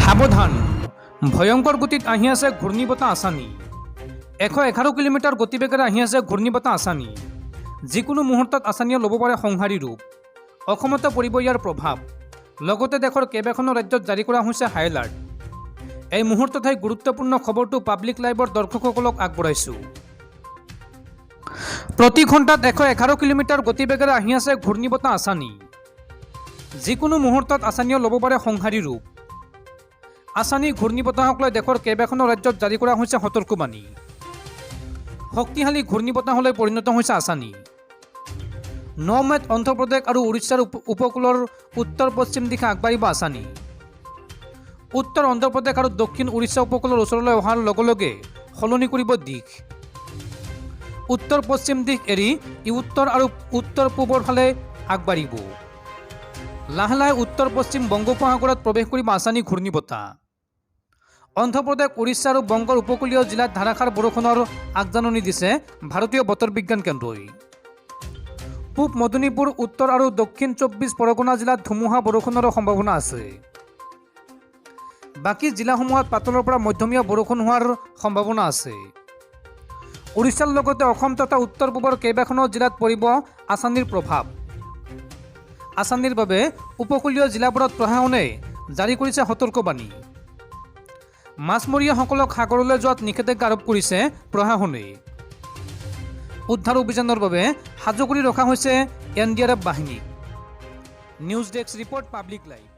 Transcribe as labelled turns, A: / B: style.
A: সাবধান, ভয়ঙ্কৰ গতিত আহি আছে ঘূৰ্ণীবতাহ আছানী। 111 কিলোমিটাৰ গতিবেগেৰে আহি আছে ঘূৰ্ণীবতাহ আছানী। যিকোনো মুহূৰ্তত আছানীয়ে ল'ব পাৰে সংহাৰী ৰূপ। অসমতে পৰিব ইয়াৰ প্ৰভাৱ। লগতে দেশৰ কেইবাখনো ৰাজ্যত জাৰি কৰা হৈছে হাই এলাৰ্ট। এই মুহূৰ্তত গুৰুত্বপূৰ্ণ খবৰটো পাব্লিক লাইভৰ দৰ্শকসকলক আগবঢ়াইছোঁ। প্ৰতি ঘণ্টাত 111 কিলোমিটাৰ গতিবেগেৰে আহি আছে ঘূৰ্ণীবতাহ আছানী। যিকোনো মুহূৰ্তত আছানীয়ে ল'ব পাৰে সংহাৰী ৰূপ। আছানী ঘূৰ্ণীবতাহক লৈ দেশৰ কেইবাখনো ৰাজ্যত জাৰি কৰা হৈছে সতৰ্কবাণী। শক্তিশালী ঘূৰ্ণীবতাহলৈ পৰিণত হৈছে আছানী। 9 মে'ত অন্ধ্ৰপ্ৰদেশ আৰু উৰিষ্যাৰ উপকূলৰ উত্তৰ পশ্চিম দিশে আগবাঢ়িব আছানী। উত্তৰ অন্ধ্ৰপ্ৰদেশ আৰু দক্ষিণ উৰিষ্যা উপকূলৰ ওচৰলৈ অহাৰ লগে লগে সলনি কৰিব দিশ। উত্তৰ পশ্চিম দিশ এৰি ই উত্তৰ আৰু উত্তৰ পূবৰ ফালে আগবাঢ়িব। লাহে লাহে উত্তৰ পশ্চিম বংগোপসাগৰত প্ৰৱেশ কৰিব আছানী ঘূৰ্ণীবতাহ। অন্ধ্ৰপ্ৰদেশ, উৰিষ্যা আৰু বংগৰ উপকূলীয় জিলাত ধাৰাসাৰ বৰষুণৰ আগজাননী দিছে ভাৰতীয় বতৰ বিজ্ঞান কেন্দ্ৰই। পূব মেদিনীপুৰ, উত্তৰ আৰু দক্ষিণ 24 পৰগনা জিলাত ধুমুহা বৰষুণৰ সম্ভাৱনা আছে। বাকী জিলাসমূহত পাতলৰ পৰা মধ্যমীয়া বৰষুণ হোৱাৰ সম্ভাৱনা আছে। উৰিষ্যাৰ লগতে অসম তথা উত্তৰ পূবৰ কেইবাখনো জিলাত পৰিব আছানীৰ প্ৰভাৱ। আছানীৰ বাবে উপকূলীয় জিলাবোৰত প্ৰশাসনে জাৰি কৰিছে সতৰ্কবাণী। মাছমৰীয়াসকলক সাগৰলৈ যোৱাত নিষেধাজ্ঞা আৰোপ কৰিছে প্ৰশাসনে। উদ্ধাৰ অভিযানৰ বাবে সাজু কৰি ৰখা হৈছে NDRF বাহিনী। News desk report, public live.